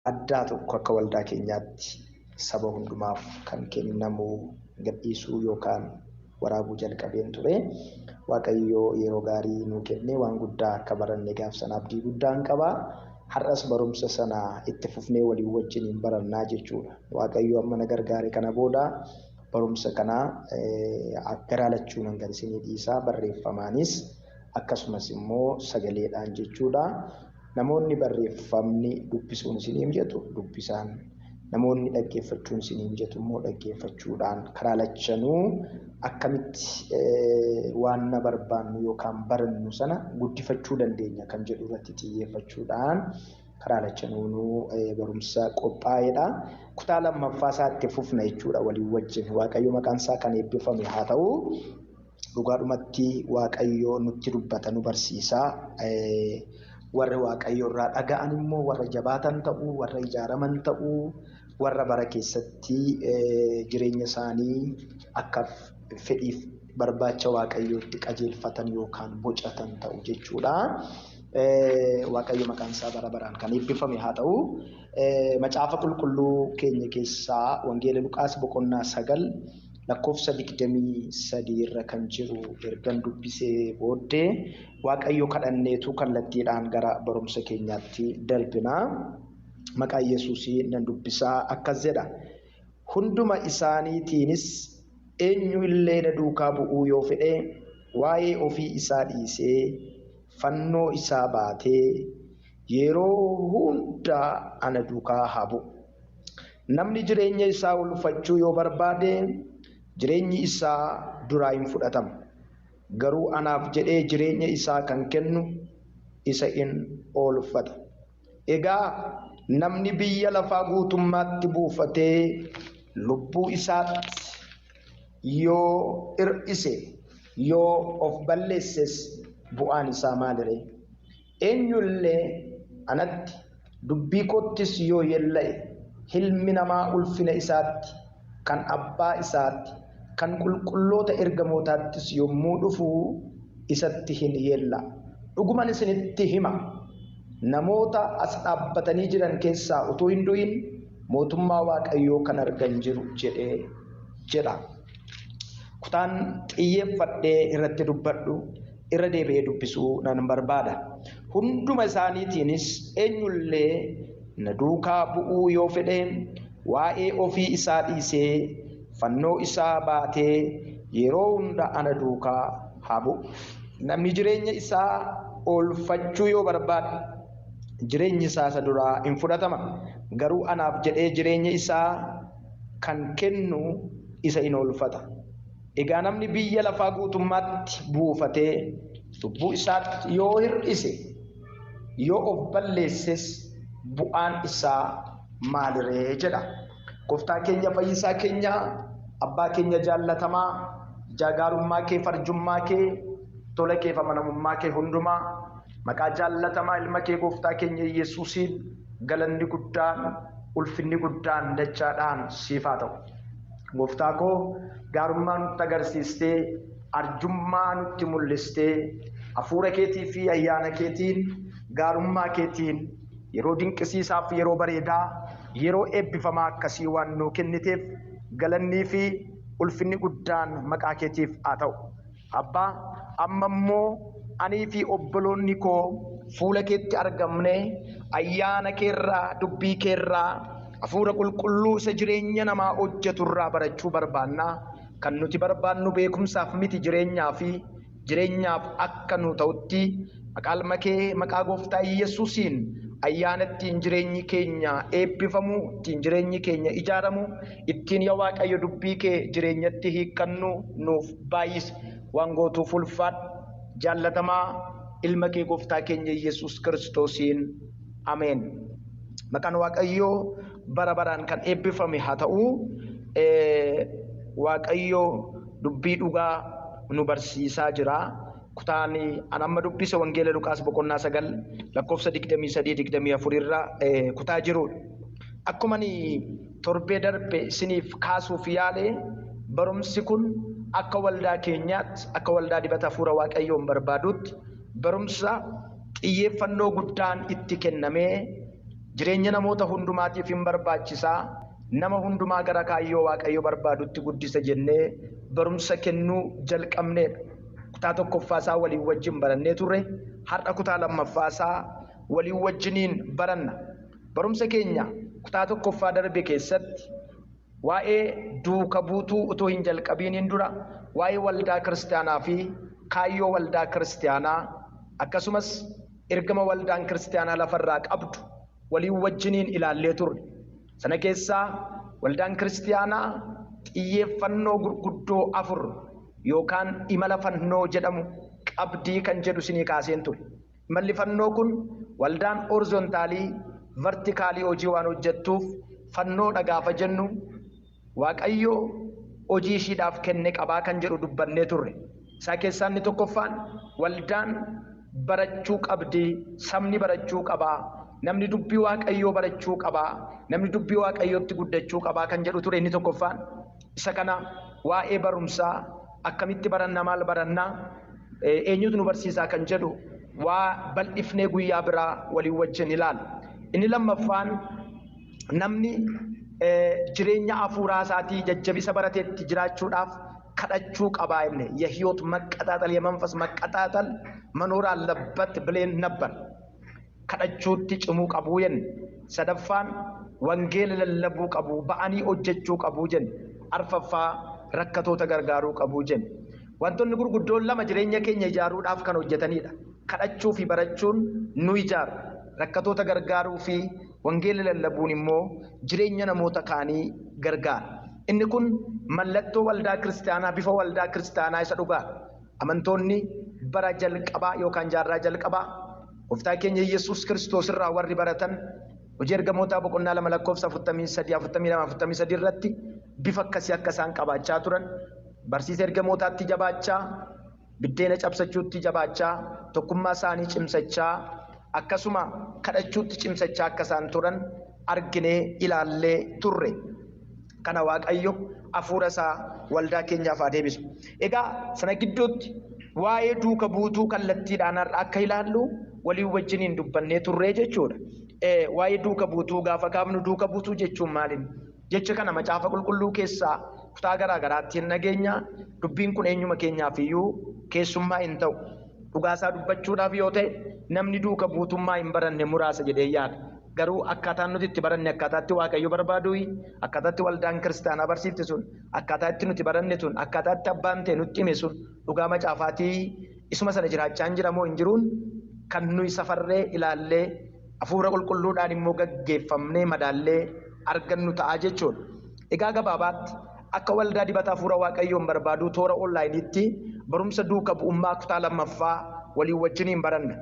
addaa tokko akka waldaa keenyaatti saba hundumaaf kan kennamu gadhiisuu yookaan waraabuu jalqabeen ture. Waaqayyo yeroo gaarii nuu kennee waan guddaa akka baranne gaafsan abdii guddaan qaba. Har'as barumsa sana itti fufnee walii wajjin barannaa jechuudha. Waaqayyo amma na gargaare kana booda barumsa kana akkaraalachuun hangan isinii dhiisaa barreeffamaanis akkasumas immoo sagaleedhaan jechuudha. Namoonni barreeffamni dubbisuun isinii mijatu dubbisaan, namoonni dhaggeeffachuun isinii mijatu immoo dhaggeeffachuudhaan karaa lachanuu akkamitti waan na barbaannu yookaan barannu sana guddifachuu dandeenya kan jedhu irratti xiyyeeffachuudhaan karaa lachanuu barumsa qophaa'edha. Kutaa lammaffaa isaatti fufna jechuudha walii wajjin. Waaqayyo maqaan isaa kan eebbifame haa ta'u. Dhugaadhumatti Waaqayyo nutti dubbata nu barsiisa. Warra Waaqayyo irraa dhaga'an immoo warra jabaatan ta'uu, warra ijaaraman ta'uu, warra bara keessatti jireenya isaanii akka fedhiif barbaacha Waaqayyootti qajeelfatan yookaan bocatan ta'u jechuudha. Waaqayyo maqaan isaa bara baraan kan eebbifame haa ta'u. Macaafa qulqulluu keenya keessaa Wangeela Luqaas boqonnaa 9 lakkoofsa 23 irra kan jiru ergan dubbisee booddee Waaqayyo kadhanneetu kallattiidhaan gara barumsa keenyaatti darbina. Maqaa Yesuusii nan dubbisaa akkas jedha. Hunduma isaaniitiinis eenyu illee na duukaa bu'uu yoo fedhe waa'ee ofii isaa dhiisee fannoo isaa baatee yeroo hunda ana duukaa haa bu'u. Namni jireenya isaa ulfachuu yoo barbaade jireenyi isaa duraa hin fudhatamu. Garuu anaaf jedhee jireenya isaa kan kennu isa in oolfata. Egaa namni biyya lafaa guutummaatti buufatee lubbuu isaatti yoo hir'ise yoo of balleesses bu'aan isaa maalire? Eenyullee anatti dubbii koottis yoo yella'e ilmi namaa ulfina isaatti kan abbaa isaatti kan qulqulloota ergamootaattis yommuu dhufu isatti hin yella. Dhuguman isinitti hima. Namoota as dhaabbatanii jiran keessaa utuu hin du'in mootummaa Waaqayyoo kan argan jiru jedha. Kutaan xiyyeeffadhee irratti dubbadhu irra deebi'ee dubbisuu nan barbaada. Hunduma isaaniitiinis eenyullee na duukaa bu'uu yoo fedhe waa'ee ofii isaa dhiisee fannoo isaa baatee yeroo hunda ana duukaa haa bu'u. Namni jireenya isaa oolfachuu yoo barbaade jireenyi isaa isa duraa hin fudhatama. Garuu anaaf jedhee jireenya isaa kan kennu isa in oolfata. Egaa namni biyya lafaa guutummaatti buufatee lubbuu isaatti yoo hir'ise yoo of balleesses bu'aan isaa maaliree jedha. Gooftaa keenya fayyisaa keenya abbaa keenya jaallatamaa jaagaarummaa kee farjummaa kee tola kee amanamummaa kee hundumaa maqaa jaallatamaa ilma kee gooftaa keenya Yesuusiin galanni guddaan ulfinni guddaan dachaadhaan siif haa ta'u. Gooftaa koo gaarummaa nutti agarsiistee arjummaa nutti mul'istee hafuura keetii fi ayyaana keetiin gaarummaa keetiin yeroo dinqisiisaa fi yeroo bareedaa yeroo eebbifamaa akkasii waan nuu kenniteef galannii fi ulfinni guddaan maqaa keetiif haa ta'u. Abbaa amma immoo anii fi obboloonni koo fuula keetti argamne ayyaana keerraa dubbii keerraa hafuura qulqulluu isa jireenya namaa hojjeturraa barachuu barbaanna. Kan nuti barbaannu beekumsaaf miti jireenyaaf akka nu ta'utti maqaa kee maqaa gooftaa Yesuusiin ayyaana ittiin jireenyi keenya eebbifamu, ittiin jireenyi keenya ijaaramu, ittiin yaa Waaqayyo dubbii kee jireenyatti hiikkannu nuuf baay'isi. Waan gootuuf ulfaadhu jaallatamaa ilma kee gooftaa keenya Yesuus Kiristoosiin ameen. Maqaan Waaqayyoo bara baraan kan eebbifame haa ta'u. Waaqayyo dubbii dhugaa nu barsiisaa jira. Kutaan an amma dubbise Wangeela Luqaas boqonnaa 9 lakkoofsa 23-24 irra kutaa jirudha. Akkuma torbee darbe isiniif kaasuuf yaale barumsi kun akka waldaa keenyaatti akka waldaa dibata hafuura Waaqayyoon barbaadutti barumsa xiyyeeffannoo guddaan itti kennamee jireenya namoota hundumaatiif hin barbaachisaa. Nama hundumaa gara kaayyoo Waaqayyo barbaadutti guddisa jennee barumsa kennuu jalqabneedha. Kutaa tokkoffaasaa waliin wajjin barannee turre. Har'a kutaa lammaffaasaa waliin wajjiniin baranna. Barumsa keenya kutaa tokkoffaa darbe keessatti waa'ee duuka buutuu utoo hin jalqabiin dura waa'ee waldaa kiristaanaa fi kaayyoo waldaa kiristaanaa akkasumas ergama waldaan kiristaanaa lafarraa qabdu waliin wajjiniin ilaallee turre. Sana keessaa waldaan kiristaanaa xiyyeeffannoo gurguddoo 4 yookaan imala fannoo jedhamu qabdii kan jedhu isinii kaaseen ture. Imalli fannoo kun waldaan horizontaalii vertikaalii hojii waan hojjettuuf fannoodha gaafa jennu Waaqayyo hojii ishiidhaaf kenne qabaa kan jedhu dubbannee turre. Isaa keessaa inni tokkoffaan waldaan barachuu qabdi, sabni barachuu qabaa, namni dubbii Waaqayyoo barachuu qabaa, namni dubbii Waaqayyootti guddachuu qabaa kan jedhu ture inni tokkoffaan. Isa kana waa'ee barumsaa akkamitti baranna, maal barannaa, eenyutu nu barsiisaa kan jedhu waa bal'ifnee guyyaa biraa waliin wajjin ilaalla. Inni lammaffaan namni jireenya hafuuraa isaatii jajjabisa barateetti jiraachuudhaaf kadhachuu qabaa jenne የህይወት መቀጣጠል የመንፈስ መቀጣጠል መኖር አለበት ብለን ነበር። kadhachuutti cimuu qabu jenne. Sadaffaan wangeela lallabuu qabu, ba'anii hojjechuu qabu jenne. Arfaffaa rakkatoota gargaaruu qabu jenne. Wantoonni gurguddoon lama jireenya keenya ijaaruudhaaf kan hojjetanidha. Kadhachuu fi barachuun nu ijaaru. Rakkatoota gargaaruu fi wangeela lallabuun immoo jireenya namoota kaanii gargaara. Inni kun mallattoo waldaa kiristaanaa, bifa waldaa kiristaanaa isa dhugaa. Amantoonni bara jalqabaa yookaan jaarraa jalqabaa Gooftaa keenya Yesuus Kiristoos irraa warri baratan hojii ergamootaa boqonnaa 2 lakkoofsa 43 irratti bifa akkasii akka isaan qabaachaa turan, barsiisa ergamootaatti jabaachaa, biddeena cabsachuutti jabaachaa, tokkummaa isaanii cimsachaa, akkasuma kadhachuutti cimsachaa akka isaan turan arginee ilaallee turre. Kana Waaqayyo hafuura isaa waldaa keenyaaf haa deebisu. Egaa sana gidduutti waa'ee duuka buutuu kallattiidhaan akka ilaallu waliin wajjiniin dubbannee turree jechuudha. Waa'ee duuka buutuu gaafa kaafnu duuka buutuu jechuun maaliin? Jecha kana macaafa qulqulluu keessaa kutaa garaa garaatti nageenya dubbiin kun eenyuma keenyaaf iyyuu keessummaa hin ta'u. Dhugaasaa dubbachuudhaaf yoo ta'e namni duuka buutummaa hin baranne muraasa jedhee yaada. Garuu akkaataan nuti itti baranne akkaataatti Waaqayyo barbaadu, akkaataatti waldaan kiristaanaa barsiifte sun, akkaataatti nuti baranne sun, akkaataatti abbaan ta'e nutti hime sun dhugaa macaafaatii isuma sana jiraachaa hin jiramoo hin jiruun kan nuyi safarree ilaallee hafuura qulqulluudhaan immoo gaggeeffamnee madaallee argannu ta'a jechuudha. Egaa gabaabaatti akka waldaa dibata hafuura Waaqayyoon barbaadu toora onlaayiniitti barumsa duuka bu'ummaa kutaa lammaffaa waliin wajjiniin baranna.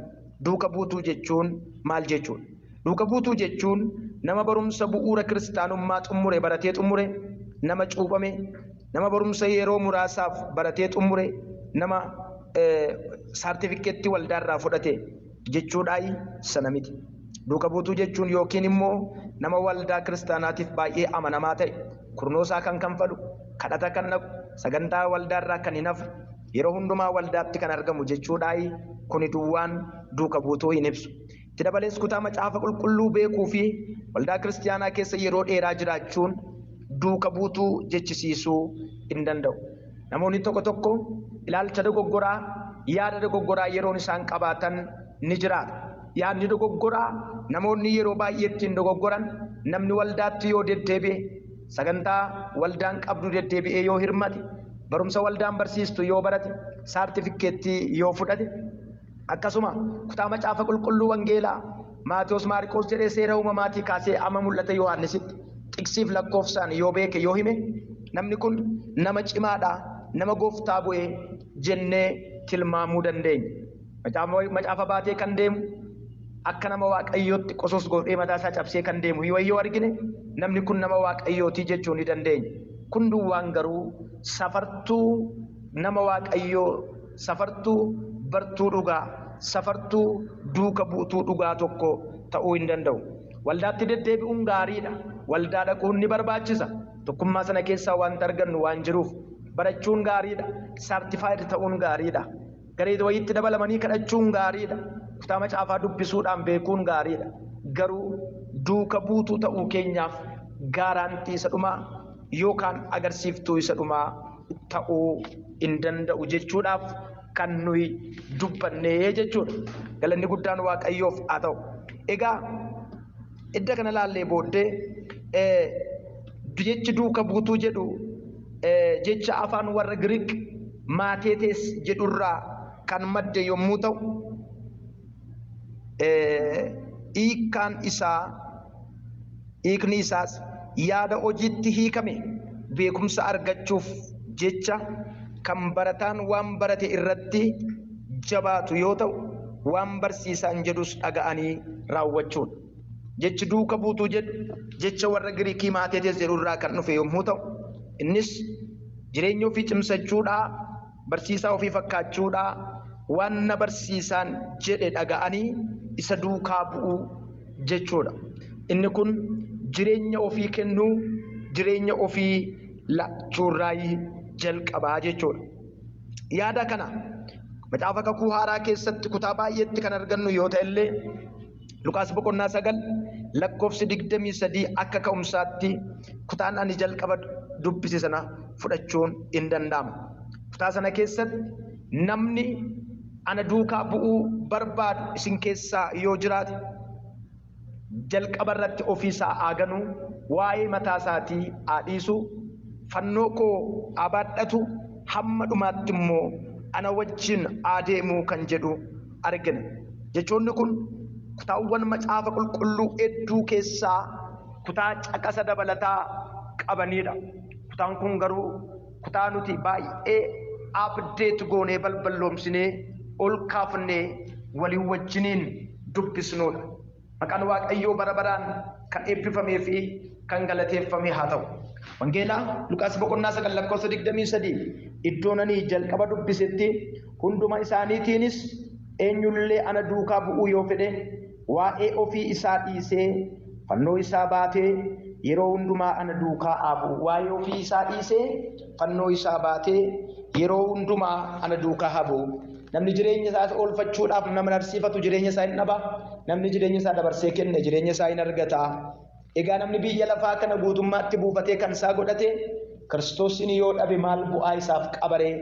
Duuka buutuu jechuun maal jechuudha? Duuka buutuu jechuun nama barumsa bu'uura kiristaanummaa xumure baratee xumure, nama cuuphame, nama barumsa yeroo muraasaaf baratee xumure, nama saartifikeettii waldaarraa fudhate jechuudhaayi sana miti. Duuka buutuu jechuun yookiin immoo nama waldaa kiristaanaatiif baay'ee amanamaa ta'e, kurnoosaa kan kanfalu, kadhata kan naqu, sagantaa waldaarraa kan hin hafne, yeroo hundumaa waldaatti kan argamu jechuudhaayi kuni duwwaan duuka buutuu hin ibsu. Itti dabalees kutaa macaafa qulqulluu beekuu fi waldaa kiristaanaa keessa yeroo dheeraa jiraachuun duuka buutuu jechisiisuu hin danda'u. Namoonni tokko tokko ilaalcha dogoggoraa, yaada dogoggoraa yeroon isaan qabaatan ni jiraata. Yaadni dogoggoraa namoonni yeroo baay'ee ittiin dogoggoran namni waldaatti yoo deddeebi'e, sagantaa waldaan qabdu deddeebi'ee yoo hirmate, barumsa waldaan barsiistu yoo barate, saartifikeettii yoo fudhate, akkasuma kutaa macaafa qulqulluu wangeelaa Maatiyos Maarqos jedhee seera uumamaatii kaasee amma mul'ata Yohaannisitti xiqsiif lakkoofsaan yoo beeke yoo hime namni kun nama cimaadha, nama gooftaa bu'ee jennee tilmaamuu dandeenya. Macaafa baatee kan deemu akka nama Waaqayyootti qosos godhee mataa isaa cabsee kan deemu yoo argine namni kun nama Waaqayyootii jechuu ni dandeenya. Kun duwwaan garuu safartuu nama Waaqayyoo, safartuu bartuu dhugaa, safartuu duuka buutuu dhugaa tokko ta'uu hin danda'u. Waldaatti deddeebi'uun gaariidha. Waldaa dhaquun ni barbaachisa. Tokkummaa sana keessaa waan argannu waan jiruuf barachuun gaariidha. Saartifaayid ta'uun gaariidha. Garee wayiitti dabalamanii kadhachuun gaariidha. Kutaa macaafaa dubbisuudhaan beekuun gaariidha. Garuu duuka buutuu ta'uu keenyaaf gaaraantii isa dhumaa yookaan agarsiiftuu isa dhumaa ta'uu hin danda'u jechuudhaaf kan nuyi dubbannee jechuudha. Galanni guddaan Waaqayyoof haa ta'u. Egaa idda kana laallee booddee jechi duuka buutuu jedhu jecha afaan warra Giriik maateetes jedhurraa kan madde yommuu ta'u hiikni isaas yaada hojiitti hiikame beekumsa argachuuf jecha kan barataan waan barate irratti jabaatu yoo ta'u waan barsiisaan jedhus dhaga'anii raawwachuudha. Jechi duuka buutuu jedhu jecha warra Giriikii maateetes jedhurraa kan dhufe yommuu ta'u innis jireenya ofii cimsachuudhaa barsiisaa ofii fakkaachuudhaa waan na barsiisaan jedhe dhaga'anii isa duukaa bu'uu jechuudha. Inni kun jireenya ofii kennuu jireenya ofii lachuurraa jalqabaa jechuudha. Yaada kana macaafa kakuu haaraa keessatti kutaa baay'eetti kan argannu yoo ta'e illee Luqaas boqonnaa 9 lakkoofsi 23 akka ka'umsaatti kutaan ani jalqaba dubbise sana fudhachuun hin danda'amu. Kutaa sana keessatti namni ana duukaa bu'uu barbaadu isin keessaa yoo jiraate jalqaba irratti ofiisaa aaganu waa'ee mataa isaatii dhiisu fannoo koo abaadhatu hamma dhumaatti immoo ana wajjin adeemuu kan jedhu argina. Jechoonni kun kutaawwan macaafa qulqulluu hedduu keessaa kutaa caqasa dabalataa qabanidha. Kutaan kun garuu kutaa nuti baay'ee abdeet goonee balballoomsinee ol kaafnee walii wajjiniin dubbisnuudha. Maqaan Waaqayyoo bara baraan kan eebbifamee fi kan galateeffame haa ta'u. Wangeelaa Luqaas boqonnaa 9 lakkoofsa 23 iddoon ani jalqaba dubbisetti hunduma isaaniitiinis eenyullee ana duukaa bu'uu yoo fedhe waa'ee ofii isaa dhiisee fannoo isaa baatee yeroo hundumaa ana duukaa haa bu'u. Waa'ee ofii isaa dhiisee fannoo isaa baatee yeroo hundumaa ana duukaa haa bu'u. Namni jireenya isaa oolfachuudhaaf nama narsiifatu jireenya isaa hin dhaba. Namni jireenya isaa dabarsee kenne jireenya isaa hin argata. Egaa namni biyya lafaa kana guutummaatti buufatee kan isaa godhate Kiristoosin yoo dhabe maal bu'aa isaaf qabaree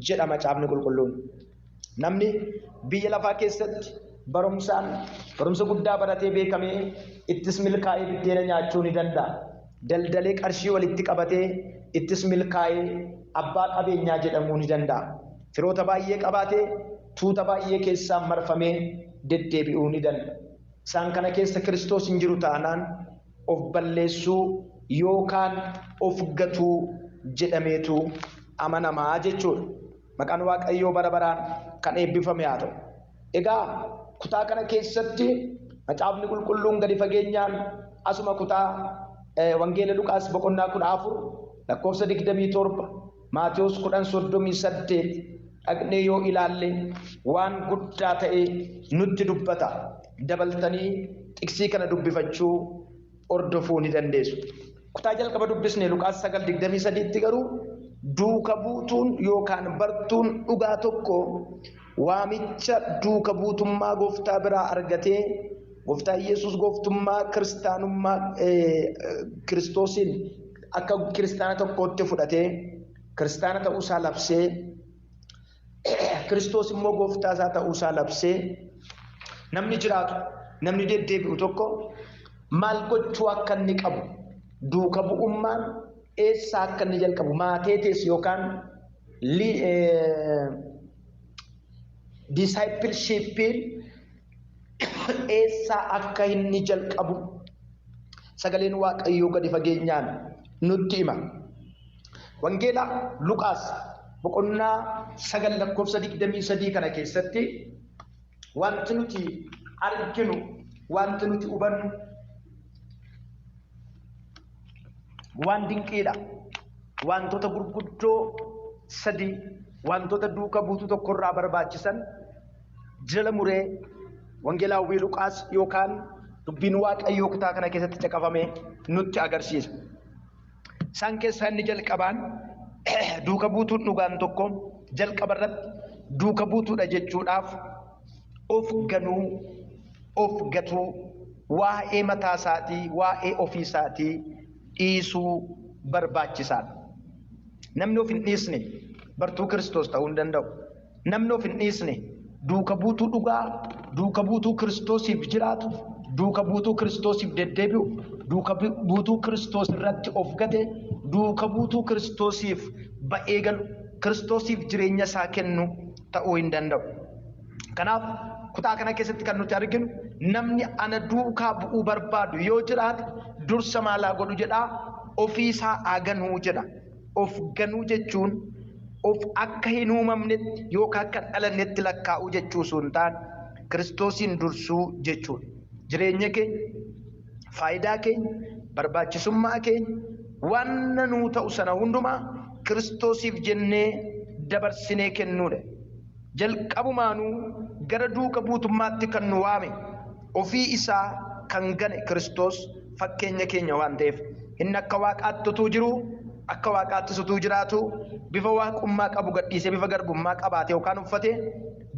jedha macaafni qulqulluun. Namni biyya lafaa keessatti barumsa guddaa baratee beekamee ittis milkaa'ee biddeena nyaachuu ni danda'a. Daldalee qarshii walitti qabatee ittis milkaa'ee abbaa qabeenyaa jedhamuu ni danda'a. Firoota baay'ee qabaatee tuuta baay'ee keessaan marfamee deddeebi'uu ni danda'a. Isaan kana keessa Kiristoos hin jiru taanaan of balleessuu yookaan of gatuu jedhameetu amanamaa jechuudha. Maqaan Waaqayyoo bara baraan kan eebbifame haa ta'u. Egaa kutaa kana keessatti macaafni qulqulluun gadi fageenyaan asuma kutaa Wangeela Luqaas boqonnaa 14 lakkoofsa 27 Maatiyos 10:38 dhaqnee yoo ilaalle waan guddaa ta'e nutti dubbata. Dabaltanii xiksii kana dubbifachuu ordofuu ni dandeessu. Kutaa jalqaba dubbisne Luqaas 9:23tti garuu duuka buutuun yookaan bartuun dhugaa tokko waamicha duuka buutummaa gooftaa biraa argatee gooftaa Yesuus gooftummaa kiristaanummaa Kiristoosin akka kiristaana tokkootti fudhatee kiristaana ta'uusaa labsee Kiristoos immoo gooftaa isaa ta'uusaa labsee namni jiraatu namni deddeebi'u tokko maal gochuu akka inni qabu duuka bu'ummaan eessaa akka inni jalqabu maateetes yookaan discipleshippiin eessaa akka inni jalqabu sagaleen Waaqayyoo gadi fageenyaan nutti hima. Wangeela Luqaas boqonnaa 9 lakkoofsa 23 kana keessatti wanti nuti arginu wanti nuti hubannu waan dinqiidha. Wantoota gurguddoo 3 wantoota duuka buutuu tokkorraa barbaachisan jala muree wangeelaawwii Luqaas yookaan dubbiin Waaqayyoo kutaa kana keessatti caqafame nutti agarsiisa. Isaan keessaa inni jalqabaan duuka buutuun dhugaan tokko jalqaba irratti duuka buutuudha jechuudhaaf of gatuu waa'ee mataa isaatii, waa'ee ofii isaatii dhiisuu barbaachisaadha. Namni of hin dhiisne bartuu Kiristoos ta'uu hin danda'u. Namni of hin dhiisne duuka buutuu dhugaa, duuka buutuu Kiristoosiif jiraatu, duuka buutuu Kiristoosiif deddeebi'u, duuka buutuu Kiristoos irratti of gate, duuka buutuu Kiristoosiif ba'ee galu, Kiristoosiif jireenya isaa kennu ta'uu hin danda'u. Kanaaf kutaa kana keessatti kan nuti arginu namni ana duukaa bu'uu barbaadu yoo jiraate dursa maalaa godhu jedhaa, ofii isaa haa ganuu jedha. Of ganuu jechuun of akka hin uumamnetti yookaan akka hin dhalannetti lakkaa'uu jechuu osoo hin taane Kiristoosiin dursuu jechuudha. Jireenya keenya, faayidaa keenya, barbaachisummaa keenya, wanna nuu ta'u sana hundumaa Kiristoosiif jennee dabarsinee kennuudha. Jalqabumaanuu gara duuka buutummaatti kan nu waame ofii isaa kan gane Kiristoos fakkeenya keenya waan ta'eef inni akka waaqaatti utuu jiru, akka waaqaatti utuu jiraatu, bifa waaqummaa qabu gadhiisee bifa garbummaa qabaate yookaan uffate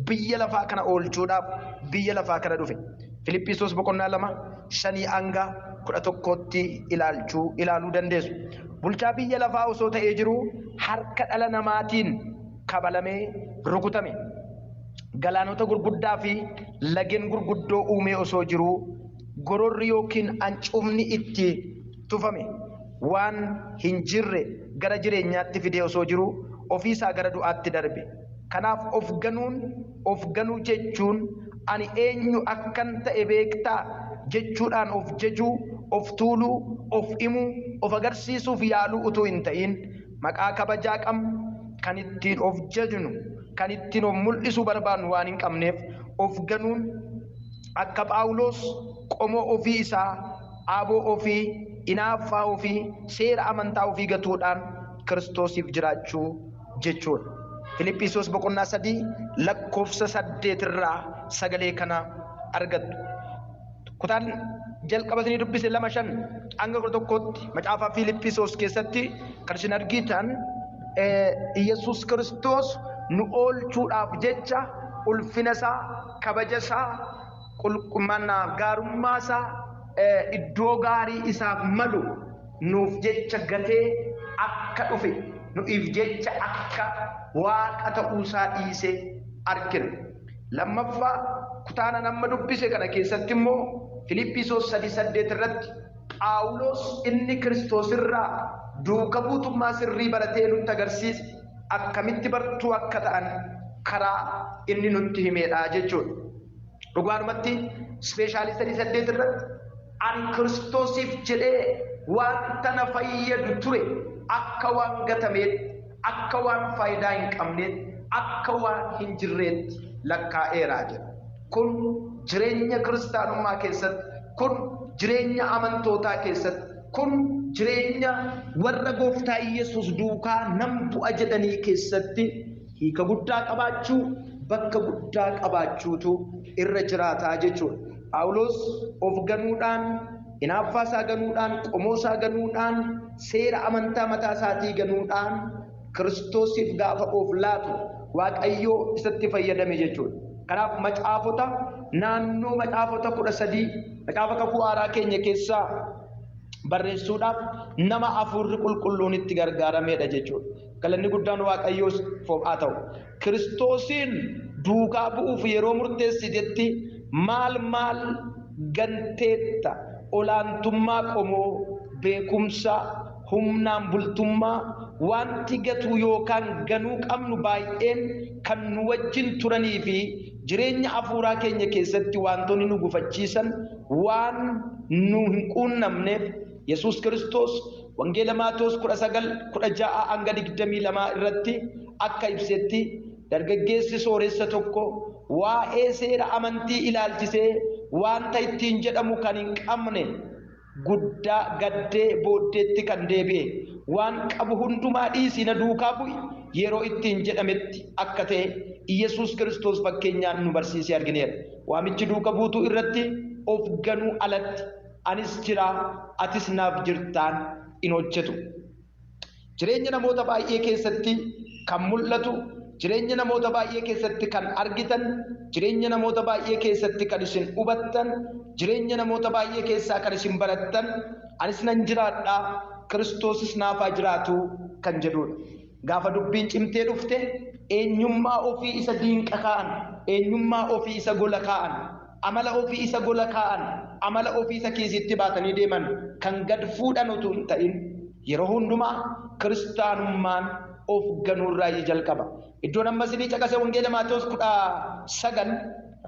biyya lafaa kana oolchuudhaaf biyya lafaa kana dhufe. Filiphisiyoos 2:5-11tti ilaaluu dandeessu. Bulchaa biyya lafaa osoo ta'ee jiru harka dhala namaatiin kabalamee rukutame. Galaanota gurguddaa fi lageen gurguddoo uumee osoo jiru gororri yookiin ancuufni itti tufame waan hin jirre gara jireenyaatti fidee osoo jiru ofii isaa gara du'aatti darbe. Kanaaf of ganuu jechuun ani eenyu akkan ta'e beektaa jechuudhaan of jajuu, of tuuluu, of himuu, of agarsiisuuf yaaluu utuu hin ta'in maqaa kabajaa qabnu kan ittiin of jajnu, kan ittiin of mul'isuu barbaannu waan hin qabneef of ganuun akka Phaawulos qomoo ofii isaa, aaboo ofii, hinaaffaa ofii, seera amantaa ofii gatuudhaan Kiristoosiif jiraachuu jechuudha. Filiphisiyoos 3:8 kana argattu. Kutaan jalqabatanii dubbise 2:5-11tti macaafa Filiphisiyoos keessatti kan isin argitan Yesuus Kiristoos nu oolchuudhaaf jecha ulfina isaa, kabaja isaa, qulqullummaa gaarummaa isaa, iddoo gaarii isaaf malu nuuf jecha gatee akka dhufe, nuuf jecha akka waaqa ta'uusaa dhiisee argina. Lammaffaa kutaana nama dubbise kana keessatti immoo Filiphisiyoos 3:8 irratti Phaawulos inni Kiristoos irraa duuka buutummaa sirrii baratee nutti agarsiise akkamitti bartuu akka ta'an karaa inni nutti himeedha jechuudha. Dhugaadhumatti ispeeshaalii 3:8 irratti ani Kiristoosiif jedhee wanta na fayyadu ture akka waan gatameetti, akka waan faayidaa hin qabneetti, akka waan hin jirreetti lakkaa'eeraa jedha. Kun jireenya kiristaanummaa keessatti, kun jireenya amantootaa keessatti, kun jireenya warra Gooftaa Yesuus duukaa nam bu'a jedhanii keessatti hiika guddaa qabaachuu, bakka guddaa qabaachuutu irra jiraataa jechuudha. Phaawulos of ganuudhaan, hinaaffaa isaa ganuudhaan, qomoo isaa ganuudhaan, seera amantaa mataa isaatii ganuudhaan Kiristoosiif gaafa of laatu Waaqayyoo isatti fayyadame jechuudha. Kanaaf macaafota naannoo macaafota 13 macaafa kakuu haaraa keenya keessaa barreessuudhaaf nama Hafuurri Qulqulluun itti gargaarameedha jechuudha. Galanni guddaan Waaqayyoos haa ta'u. Kiristoosiin duukaa bu'uuf yeroo murteessitetti maal ganteetta? Olaantummaa qomoo, beekumsa, humnaan bultummaa, wanti gatuu yookaan ganuu qabnu baay'een kan nu wajjin turanii fi jireenya hafuuraa keenya keessatti wantoonni nu gufachiisan waan nu hin quunnamneef Yesuus Kiristoos wangeela Maatewos 19:16-22 irratti akka ibsetti dargaggeessi sooressa tokko waa'ee seera amantii ilaalchisee wanta ittiin jedhamu kan hin qabne guddaa gaddee booddeetti kan deebi'e waan qabu hundumaa dhiisii na duukaa bu'i yeroo ittiin jedhametti akka ta'e Yesuus Kiristoos fakkeenyaan nu barsiisee argineera. Waamichi duuka buutuu irratti of ganuu alatti anis jira atis naaf jirtaan hin hojjetu. Jireenya namoota baay'ee keessatti kan mul'atu jireenya namoota baay'ee keessatti kan argitan, jireenya namoota baay'ee keessatti kan isin hubattan, jireenya namoota baay'ee keessaa kan isin barattan, anis nan jiraadha, Kiristoosis naaf haa jiraatu kan jedhudha. Gaafa dubbiin cimtee dhufte eenyummaa ofii isa diinqa kaa'an, eenyummaa ofii isa gola kaa'an, amala ofii isa gola kaa'an, amala ofii isa kiisitti baatanii deeman kan gad fuudhan utuu hin ta'in yeroo hundumaa kiristaanummaan of ganuurraa jalqaba. Iddoon amma isinii caqase wangeela Maatewos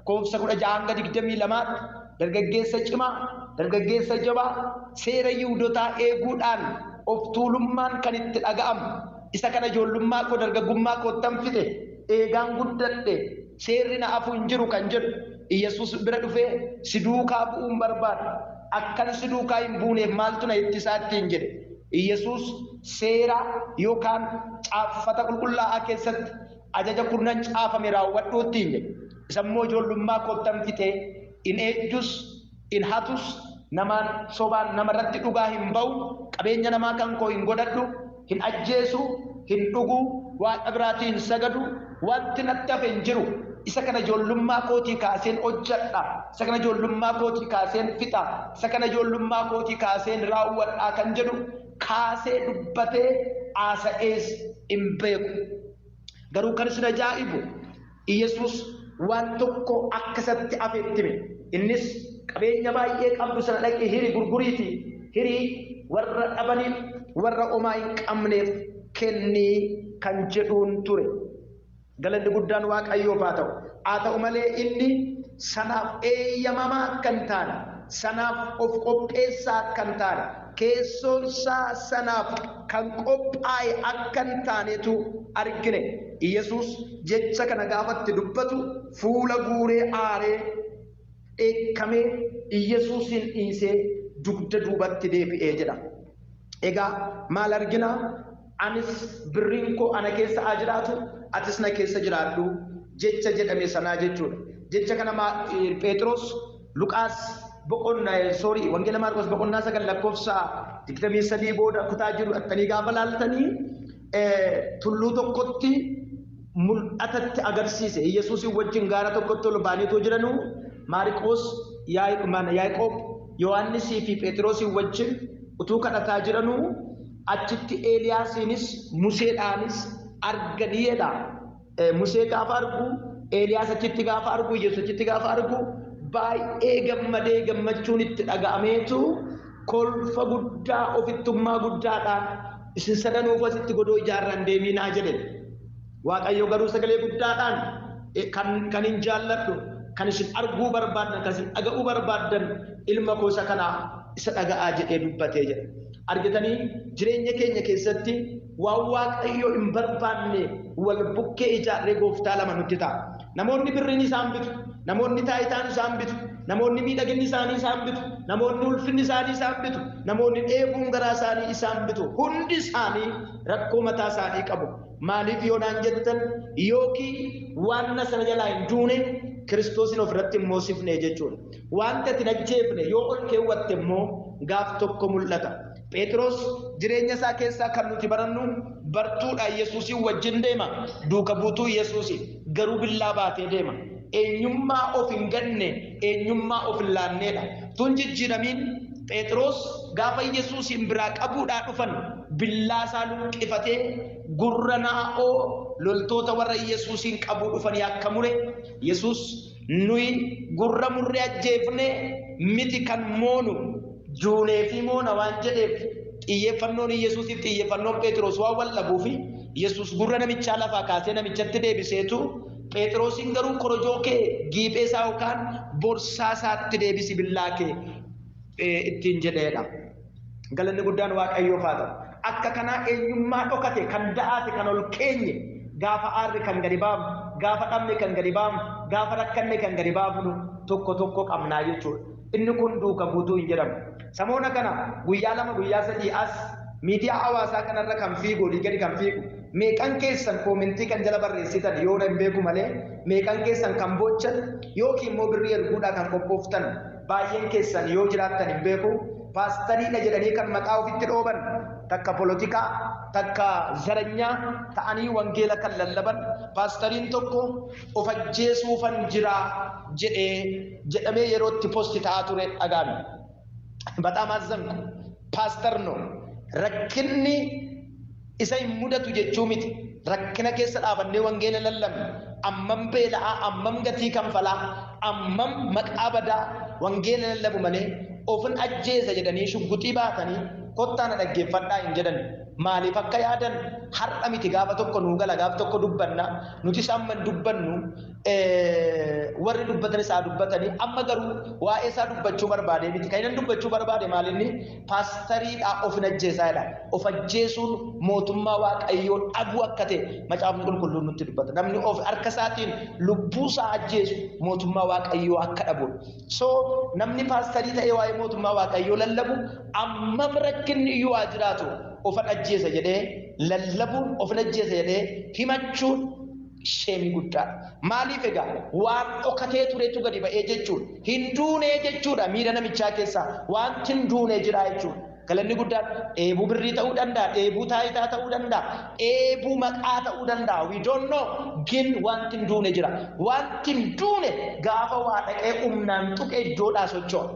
19:16-22 dargaggeessa cimaa, dargaggeessa jabaa, seera Yihuudootaa eeguudhaan of tuulummaan kan itti dhaga'amu, isa kana ijoollummaa koo dargaggummaa koottan fide, eegaan guddadhe, seerri na afu hin jiru kan jedhu Iyesuus bira dhufee si duukaa bu'uun barbaada. Akkan si duukaa hin buuneef maaltu na ittisaa ittiin jedhe. Iyesuus seera yookaan caaffata qulqullaa'aa keessatti ajaja 10 caafame raawwadhu ittiin jedhe. Isammoo ijoollummaa koottan fite, in ejjus, in hatus, namaan sobaan namarratti dhugaa hin ba'u, qabeenya namaa kan koo hin godhadhu, hin ajjeesu, hin dhugu, waaqa biraatii hin sagadu, wanti natti hafe hin jiru. Isa kana ijoollummaa kootii kaaseen hojjedha, isa kana ijoollummaa kootii kaaseen fixa, isa kana ijoollummaa kootii kaaseen raawwadha kan jedhu kaasee dubbatee haasa'ees hin beeku. Garuu kan isin ajaa'ibu Iyesuus waan tokko akkasatti afeetti hime. Innis qabeenya baay'ee qabdu sana dhaqee hirii gurguriitii, hirii warra dhabaniif, warra homaa hin qabneef kennii kan jedhuun ture. Galanni guddaan Waaqayyoof haa ta'u. Haa ta'u malee inni sanaaf eeyyamamaa akka hin taane, sanaaf of qopheessaa akka hin taane, keessoonsaa sanaaf kan qophaa'e akka hin taanetu argine. Iyesuus jecha kana gaafatti dubbatu fuula guuree aaree dheekkamee Iyesuusin dhiisee dugda duubatti deebi'ee jedha. Egaa maal argina? Anis birriin koo ana keessa haa jiraatu, atis na keessa jiraadhu jecha jedhame sanaa jechuudha. Jecha kana Phexros Luqaas wangeela Maarqos 9:23 booda kutaa jiru dhattanii gaafa laaltanii tulluu tokkotti mul'atatti agarsiise. Iyesuusin wajjin gaara tokkotti ol baaniitoo jiranu Maarqos, Yaaqoob, Yohaannisii fi Phexrosin wajjin utuu kadhataa jiranu achitti Eeliyaasiinis Museedhaanis arganiidha. Musee gaafa argu, Eeliyaas achitti gaafa argu, Yesuus achitti gaafa argu baay'ee gammadee gammachuun itti dhaga'ameetu kolfa guddaa ofittummaa guddaadhaan isin sadanuuf asitti godoo ijaarran deeminaa jedhe. Waaqayyo garuu sagalee guddaadhaan kan hin jaalladhu, kan isin arguu barbaaddan, kan isin dhaga'uu barbaaddan ilma koo isa kanaa isa dhaga'aa jedhee dubbatee jedha. Argitanii jireenya keenya keessatti waan Waaqayyo hin barbaanne wal bukkee ijaarree gooftaa lama nutti ta'a. Namoonni birriin isaan bitu, namoonni taayitaan isaan bitu, namoonni miidhaginni isaanii isaan bitu, namoonni ulfinni isaanii isaan bitu, namoonni dheebuun garaa isaanii isaan bitu. Hundi isaanii rakkoo mataa isaanii qabu. Maaliif yoo naan jettan yookiin waan sana jalaa hin duune Kiristoosin ofirratti hin moosifne jechuudha. Wanta itti ajjeefne yoo ol keewwatte immoo gaaf tokko mul'ata. Phexros jireenya isaa keessaa kan nuti barannu bartuudha. Yesuusin wajjin deema, duuka buutuu Yesuusi garuu billaa baatee deema. Eenyummaa of hin ganne, eenyummaa of hin laanneedha. Tun jijjiiramiin Phexros gaafa Yesuusin biraa qabuudhaa dhufan billaa isaa luqqifatee gurra naa'oo loltoota warra Yesuusin qabuu dhufanii akka mure, Yesuus nuyi gurra murree ajjeefne miti kan moonu juunee fi moona waan jedheef xiyyeeffannoon Yesuusiif xiyyeeffannoon Phexros waan wal dhabuufi Yesuus gurra namichaa lafaa kaasee namichatti deebiseetu Phexrosin garuu korojoo kee giiphee isaa yookaan borsaa isaatti deebisi billaa kee ittiin jedheedha. Galanni guddaan Waaqayyoof haa ta'u. Akka kanaa eenyummaa dhokate kan da'aate kan ol keenye gaafa aarri kan gadi baafnu, gaafa dhabne kan gadi baafnu, gaafa rakkanne kan gadi baafnu tokko tokko qabnaa jechuudha. Inni kun duuka buutuu hin jedhamu. Samoona kana guyyaa 2 guyyaa 3 as miidiyaa hawaasaa kanarra kan fiigu, olii gadi kan fiigu. Meeqan keessan koomentii kan jala barreessitan yoo hin beeku malee, meeqan keessan kan boochan yookiin immoo birrii erguudhaa kan qophooftan baay'een keessan yoo jiraattan hin beeku. Paastariidha jedhanii kan maqaa ofitti dhooban takka polotikaa takka zaranyaa ta'anii wangeela kan lallaban paastariin tokko of ajjeesuufan jiraa jedhamee yerootti posti ta'aa ture dhagaame. Bataam azzanku paastar no rakkinni isa hin mudatu jechuu miti. Rakkina keessa dhaabannee wangeela lallabne ammam beela'aa ammam gatii kanfalaa ammam maqaa badaa wangeela lallabu malee ofin ajjeesa jedhanii shugguxii baatanii kottaa na dhaggeeffadhaa hin jedhan. Maaliif akka yaadan har'a miti gaafa tokko nuu gala gaafa tokko dubbanna nuti samman dubbannu warri dubbatan isaa dubbatanii amma garuu waa'ee isaa dubbachuu barbaade miti kan inni dubbachuu barbaade maalinni paastariidhaa of hin ajjeesaa jedha. Of ajjeesuun mootummaa waaqayyoo dhabuu akka ta'e macaafni qulqulluun nutti dubbata. Namni of harka isaatiin lubbuu isaa ajjeesu mootummaa waaqayyoo akka dhabu. So namni paastarii ta'ee waa'ee mootummaa waaqayyoo lallabu ammam rakkinni iyyuu waa jiraatu of ajjeesa jedhee lallabuun of ajjeesa jedhee himachuun sheemii guddaadha. Maaliif egaa waan dhokatee turetu gadi ba'ee jechuudha. Hin duunee jechuudha miira namichaa keessaa wanti hin duunee jira jechuudha. Galanni guddaan dheebuu birrii ta'uu danda'a, dheebuu taayitaa ta'uu danda'a, dheebuu maqaa ta'uu danda'a. We don't know. Gin wanti hin duune jira. Wanti hin duune gaafa waa dhaqee humnaan tuqee iddoodhaa socho'a.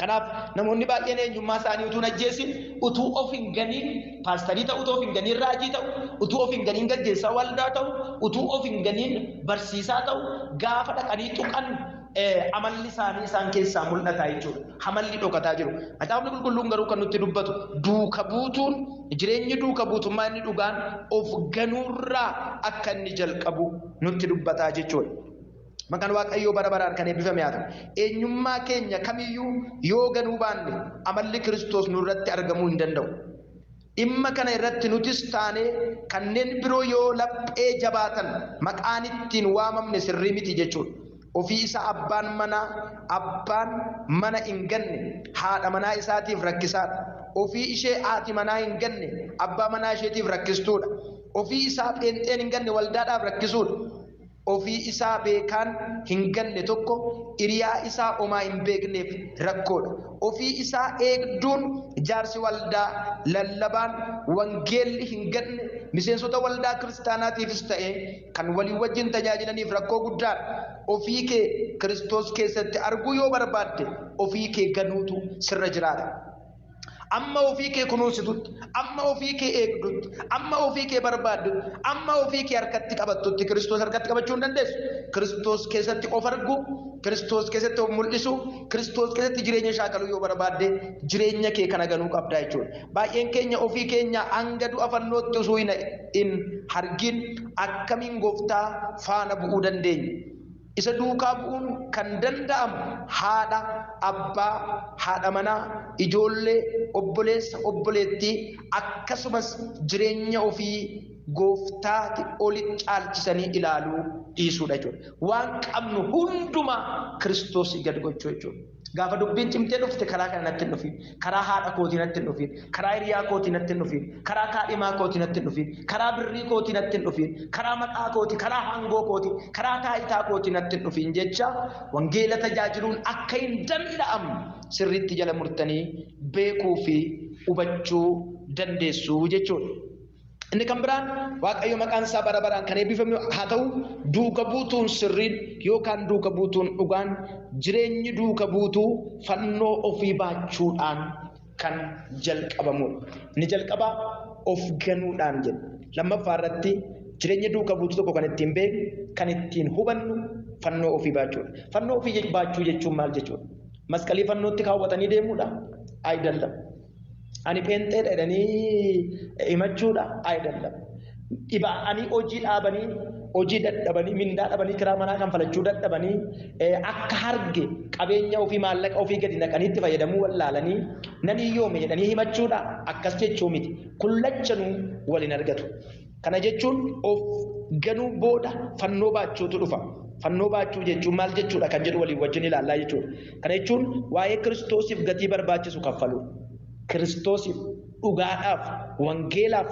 Kanaaf namoonni baay'een eenyummaa isaanii utuu hin ajjeesin utuu of hin ganiin paastarii ta'u utuu of hin ganiin raajii ta'u utuu of hin ganiin gaggeessaa waldaa ta'u utuu of hin ganiin barsiisaa ta'u gaafa dhaqanii tuqan amalli isaanii isaan keessaa mul'ata jechuudha. Amalli dhokataa jiru. Macaafni qulqulluun garuu kan nutti dubbatu duuka buutuun jireenyi duuka buutummaa inni dhugaan of ganuurraa akka inni jalqabu nutti dubbataa jechuudha. Maqaan waaqayyoo bara baraan kan eebbifame haa ta'u. Eenyummaa keenya kamiyyuu yoo ganuu baanne amalli Kiristoos nurratti argamuu hin danda'u. Dhimma kana irratti nutis taanee kanneen biroo yoo laphee jabaatan maqaan ittiin waamamne sirrii miti jechuudha. Ofii isaa abbaan mana hin ganne haadha manaa isaatiif rakkisaadha. Ofii ishee haati manaa hin ganne abbaa manaa isheetiif rakkistuudha. Ofii isaa pheenxeen hin ganne waldaadhaaf rakkisuudha. Ofii isaa beekaan hin ganne tokko hiriyaa isaa homaa hin beekneef rakkoodha. Ofii isaa eegduun jaarsi waldaa lallabaan wangeelli hin ganne miseensota waldaa kiristaanaatiifis ta'e kan walii wajjin tajaajilaniif rakkoo guddaadha. Ofii kee Kiristoos keessatti arguu yoo barbaadde ofii kee ganuutu sirra jiraata. Amma ofii kee kunuunsitutti, amma ofii kee eegdutti, amma ofii kee barbaaddutti, amma ofii kee harkatti qabattutti Kiristoos harkatti qabachuu hin dandeessu. Kiristoos keessatti of argu, Kiristoos keessatti of mul'isu, Kiristoos keessatti jireenya shaakaluu yoo barbaadde jireenya kee kana ganuu qabdaa jechuudha. Baay'een keenya ofii keenya hanga du'a fannootti osoo hin argin akkamiin gooftaa faana bu'uu dandeenya? Isa duukaa bu'uun kan danda'amu haadha, abbaa, haadha manaa, ijoollee, obboleessa, obboleettii akkasumas jireenya ofii gooftaatti olitti caalchisanii ilaaluu dhiisuudha jechuudha. Waan qabnu hundumaa Kiristoosii gad gochuu jechuudha. Gaafa dubbiin cimtee dhufte karaa kana natti hin dhufin, karaa haadha kootii natti hin dhufin, karaa hiriyaa kootii natti hin dhufin, karaa kaadhimaa kootii natti hin dhufin, karaa birrii kootii natti hin dhufin, karaa maqaa kootii, karaa hangoo kootii, karaa taayitaa kootii natti hin dhufin jecha wangeela tajaajiluun akka hin danda'amne sirriitti jala murtanii beekuu fi hubachuu dandeessu jechuudha. Inni kan biraan waaqayyo maqaan isaa bara baraan kan eebbifame haa ta'u duuka buutuun sirriin yookaan duuka buutuun dhugaan jireenyi duuka buutuu fannoo ofii baachuudhaan kan jalqabamudha. Inni jalqabaa of ganuudhaan jedha. Lammaffaa irratti jireenya duuka buutuu tokko kan ittiin beeknu kan ittiin hubannu fannoo ofii baachuudha. Fannoo ofii baachuu jechuun maal jechuudha? Masqalii fannootti kaawwatanii deemuudha? Ayidallam. Ani pheenxeedha jedhanii himachuudha ayidallam. Dhibaa'anii hojii dhaabanii hojii dadhabanii mindaa dhabanii kiraa manaa kan falachuu dadhabanii akka harge qabeenya ofii maallaqa ofii gadi naqanii itti fayyadamuu wallaalanii nan hiyyoome jedhanii himachuudha akkas jechuu miti. Kullachanuu waliin argatu. Kana jechuun of ganuu booda fannoo baachuutu dhufa. Fannoo baachuu jechuun maal jechuudha kan jedhu waliin wajjin ilaallaa jechuudha. Kana jechuun waa'ee Kiristoosiif gatii barbaachisu kaffalu. Kiristoosiif dhugaadhaaf wangeelaaf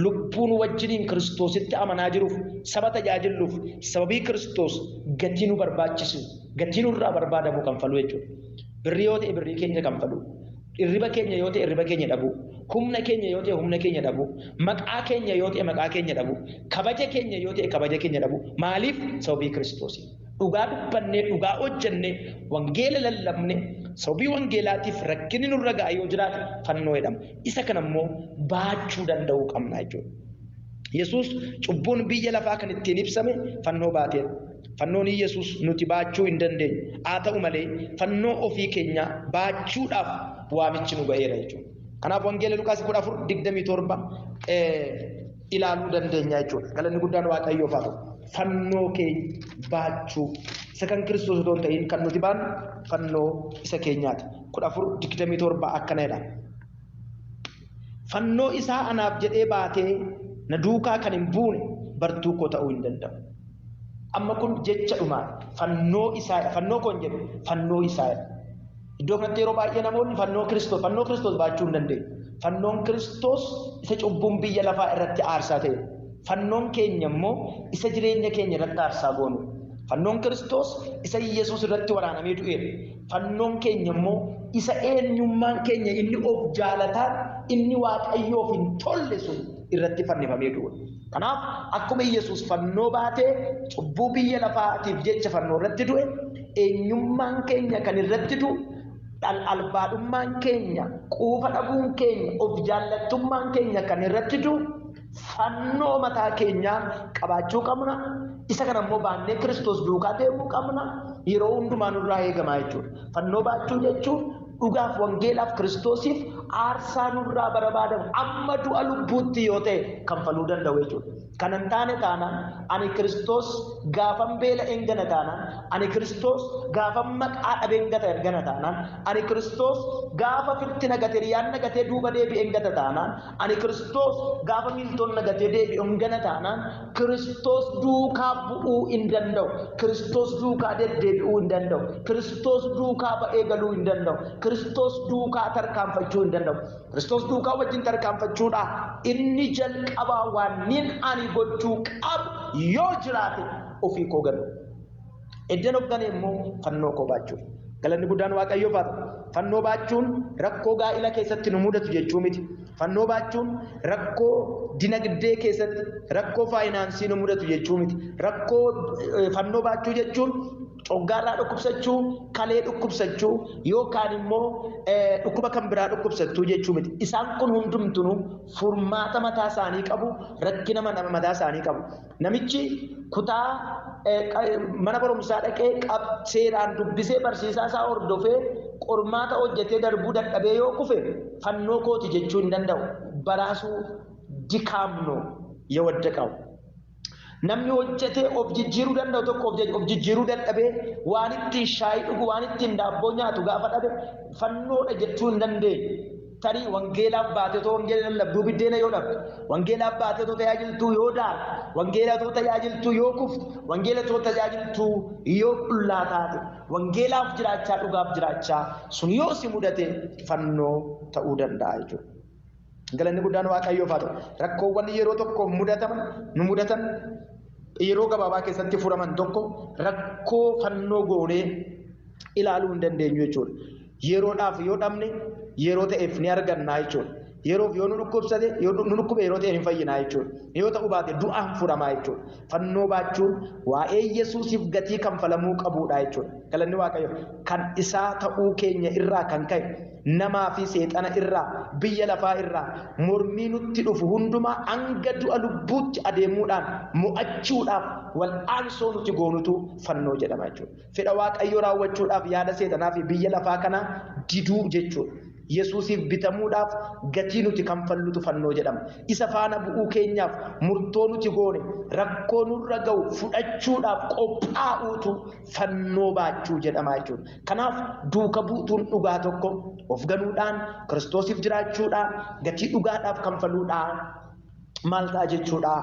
lubbuun wajjiniin Kiristoositti amanaa jiruuf saba tajaajiluuf sababii Kiristoos gatii nu barbaachisu gatii nurraa barbaadamu kanfalu jechuudha. Birrii yoo ta'e birrii keenya kanfalu, Irriba keenya yoo ta'e irriba keenya dhabu. Humna keenya yoo ta'e humna keenya dhabu. Maqaa keenya yoo ta'e maqaa keenya dhabu. Kabaja keenya yoo ta'e kabaja keenya dhabu. Maaliif? Sababii Kiristoos. Dhugaa dubbannee dhugaa hojjennee wangeela lallabne sababii wangeelaatiif rakkinni nurra ga'a yoo jiraate fannoo jedhama. Isa kana immoo baachuu danda'uu qabna jechuudha. Yesuus cubbuun biyya lafaa kan ittiin ibsame fannoo baateedha. Fannoon Yesuus nuti baachuu hin dandeenye. Haa ta'u malee fannoo ofii keenya baachuudhaaf waamichi nu ga'eera jechuudha. Kanaaf wangeela Luqaas 14:27 ilaaluu dandeenya jechuudha. Galanni guddaan Waaqayyoof haa ta'u. Fannoo keenya baachuu isa kan Kiristoos otoo hin ta'in kan nuti baannu fannoo isa keenyaati. 14:27 akkana jedha. Fannoo isaa anaaf jedhee baatee na duukaa kan hin buune bartuu koo ta'uu hin danda'u. Amma kun jecha dhumaa fannoo isaa fannoo koon jedhu fannoo isaa. Iddoo kanatti yeroo baay'ee namoonni fannoo Kiristoos baachuu hin dandeenye. Fannoon Kiristoos isa cubbuun biyya lafaa irratti aarsaa ta'e. Fannoon keenya immoo isa jireenya keenya irratti aarsaa goonu. Fannoon Kiristoos isa Yesuus irratti waraanamee du'eera. Fannoon keenya immoo isa eenyummaan keenya inni of jaalataan inni Waaqayyoof hin tolle sun irratti fannifamee du'e. Kanaaf akkuma Yesuus fannoo baatee cubbuu biyya lafaatiif jecha fannoo irratti du'e, eenyummaan keenya kan irratti du'u, albaadhummaan keenya, quufa dhabuun keenya, of jaallattummaan keenya kan irratti du'u fannoo mataa keenyaa qabaachuu qabna. Isa kana immoo baannee Kiristoos duukaa deemuu qabna. Yeroo hundumaa nurraa eegamaa jechuudha. Fannoo baachuu jechuun dhugaaf wangeelaaf Kiristoosiif aarsaa nurraa barbaadamu amma du'a lubbuutti yoo ta'e kanfaluu danda'u jechuudha. Kan hin taane taanaan ani Kiristoos gaafan beela eengana taanaan, ani Kiristoos gaafan maqaa dhabe eengana taanaan, ani Kiristoos gaafa firti nagatee riyyaan nagatee duuba deebi'e eengata taanaan, ani Kiristoos gaafa miiltoon nagatee deebi'e eengana taanaan Kiristoos duukaa bu'uu hin danda'u. Kiristoos duukaa deddeebi'uu hin danda'u. Kiristoos duukaa ba'ee galuu hin danda'u. Kiristoos duukaa tarkaanfachuu hin danda'u. Kiristoos duukaa wajjin tarkaanfachuudha inni jalqabaa waan ani gochuu qabu yoo jiraate ofii koo ganu. Iddeen of gane immoo fannoo koo baachuuf. Galanni guddaan Waaqayyoof haa ta'u. Fannoo baachuun rakkoo gaa'ila keessatti nu mudatu jechuu miti. Fannoo baachuun rakkoo dinagdee keessatti, rakkoo faayinaansii nu mudatu jechuu miti. Rakkoo fannoo baachuu jechuun coggaarraa dhukkubsachuu, kalee dhukkubsachuu yookaan immoo dhukkuba kan biraa dhukkubsachuu jechuu miti. Isaan kun hundumtuu furmaata mataa isaanii qabu, rakkina mataa isaanii qabu. Namichi kutaa mana barumsaa dhaqee seeraan dubbisee barsiisaa isaa hordofee qormaata hojjetee darbuu dadhabee yoo kufe fannoo kooti jechuu hin danda'u. Baraasuu dikaamnoo yoo wadda qabu. Namni hojjetee of jijjiiruu danda'u tokko of jijjiiruu dadhabee waan ittiin shaayii dhugu, waan ittiin daabboo nyaatu gaafa dhabe fannoodha jechuu hin dandeenye. Tarii wangeelaaf baatee too wangeela lallabduu biddeena yoo dhabde, wangeelaaf baatee too tajaajiltuu yoo daaru, wangeela too tajaajiltuu yoo kuftu, wangeela too tajaajiltuu yoo qullaa taate, wangeelaaf jiraachaa dhugaaf jiraachaa sun yoo si mudate fannoo ta'uu danda'a jechuudha. Galanni guddaan Waaqayyoof haa ta'u. Rakkoowwan yeroo tokko nu mudatan yeroo gabaabaa keessatti furaman tokko rakkoo fannoo goonee ilaaluu hin dandeenyu jechuudha. Yeroodhaaf yoo dhabne yeroo ta'eef ni argannaa jechuudha. Yeroof yoo nu dhukkubsate nu dhukkube yeroo ta'e hin fayyinaa jechuudha. Yoo ta'uu baate du'aan furamaa jechuudha. Fannoo baachuun waa'ee Yesuusiif gatii kanfalamuu qabuudha jechuudha. Galanni Waaqayyoof kan isaa ta'uu keenya irraa kan ka'e namaa fi seexana irraa biyya lafaa irraa mormii nutti dhufu hundumaa hanga du'a lubbuutti adeemuudhaan mo'achuudhaaf wal'aansoo nuti goonutu fannoo jedhama jechuudha. Fedha Waaqayyoo raawwachuudhaaf yaada seexanaa fi biyya lafaa kana diduu jechuudha. Yesuusiif bitamuudhaaf gatii nuti kanfallutu fannoo jedhama. Isa faana bu'uu keenyaaf murtoo nuti goone rakkoo nurra ga'u fudhachuudhaaf qophaa'uutu fannoo baachuu jedhama jechuudha. Kanaaf duuka buutuun dhugaa tokko of ganuudhaan Kiristoosiif jiraachuudhaan gatii dhugaadhaaf kanfaluudhaan maal ta'a jechuudha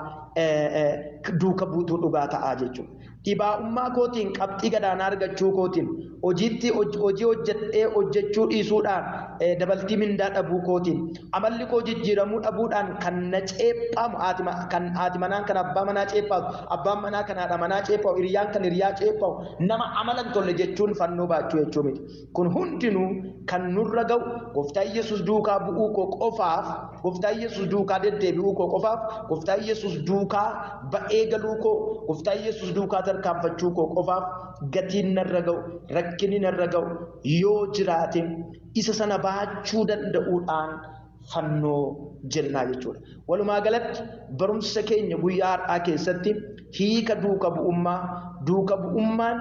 duuka buutuu dhugaa ta'a jechuudha. dhibaa'ummaa kootiin qabxii gadaanaa argachuu kootiin hojii hojjedhee hojjechuu dhiisuudhaan dabaltii mindaa dhabuu kootiin amalli koo jijjiiramuu dhabuudhaan kan na ceephamu kan haati manaan kan abbaa manaa ceephamu abbaan manaa kan haadha manaa ceephamu hiriyyaan kan hiriyaa ceephamu nama amalan tolle jechuun fannoo baachuu jechuu miti. Kun hundinuu kan nurra ga'u Gooftaa Yesuus duukaa bu'uu koo qofaaf, Gooftaa Yesuus duukaa deddeebi'uu koo qofaaf, Gooftaa Yesuus duukaa ba'ee galuu koo, Gooftaa Yesuus duukaa tarkaanfachuu koo qofaaf gatiin narra ga'u, rakkinni narra ga'u yoo jiraate isa sana baachuu danda'uudhaan fannoo jennaa jechuudha. Walumaa galatti barumsa keenya guyyaa har'aa keessatti hiika duuka bu'ummaan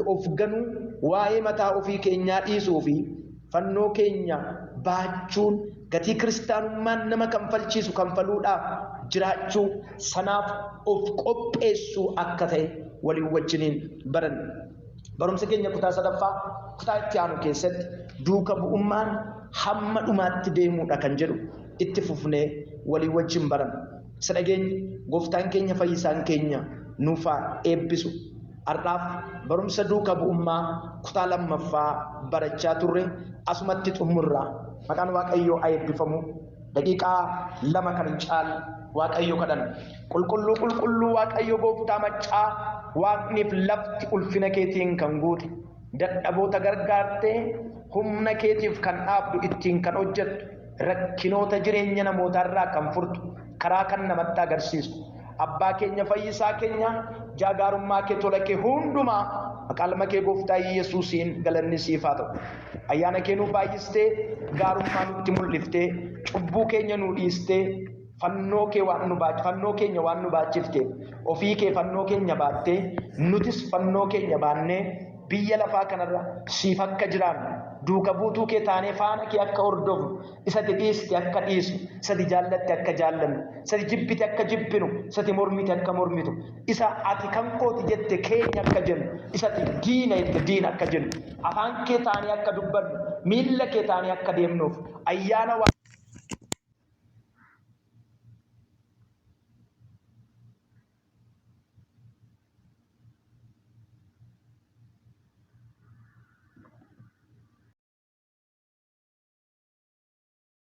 of ganuu, waa'ee mataa ofii keenyaa dhiisuu fi fannoo keenya baachuun gatii kiristaanummaan nama kanfalchiisu kanfaluudhaaf jiraachuu sanaaf of qopheessuu akka ta'e waliin wajjiniin baranna. Barumsa keenya kutaa sadaffaa kutaa itti aanu keessatti duuka bu'ummaan hamma dhumaatti deemuudha kan jedhu itti fufnee walii wajjin baranna. Isa dhageenyi Gooftaan keenya fayyisaan keenya nuuf eebbisu. Har'aaf barumsa duuka bu'ummaa kutaa lammaffaa barachaa turre asumatti xumurra. Maqaan Waaqayyoo haa eebbifamu. Daqiiqaa 2 kan caalu Waaqayyo kadhanna. Qulqulluu Waaqayyo Gooftaa maccaa Waaqniif lafti ulfina keetiin kan guute, dadhaboota gargaartee humna keetiif kan dhaabdu ittiin kan hojjettu, rakkinoota jireenya namootarraa kan furtu, karaa kan namatti agarsiistu. Abbaa keenya fayyisaa keenya jaagaarummaa kee tola kee hundumaa maqaa kee Gooftaa Yesuusiin galanni siif haa ta'u. Ayyaana kee nuuf baay'istee gaarummaa nutti mul'iftee cubbuu keenya nu dhiistee fannoo keenya waan nu baachifteef ofii kee fannoo keenya baattee nutis fannoo keenya baannee biyya lafaa kanarra siif akka jiraannu duuka buutuu kee taanee faana kee akka hordofnu isati dhiiste akka dhiisnu isati jaallatte akka jaallannu isati jibbite akka jibbinu isati mormite akka mormitu isa ati kan kooti jette keenya akka jennu isati diina jette diina akka jennu afaan kee taanee akka dubbannu miilla kee taanee akka deemnuuf ayyaana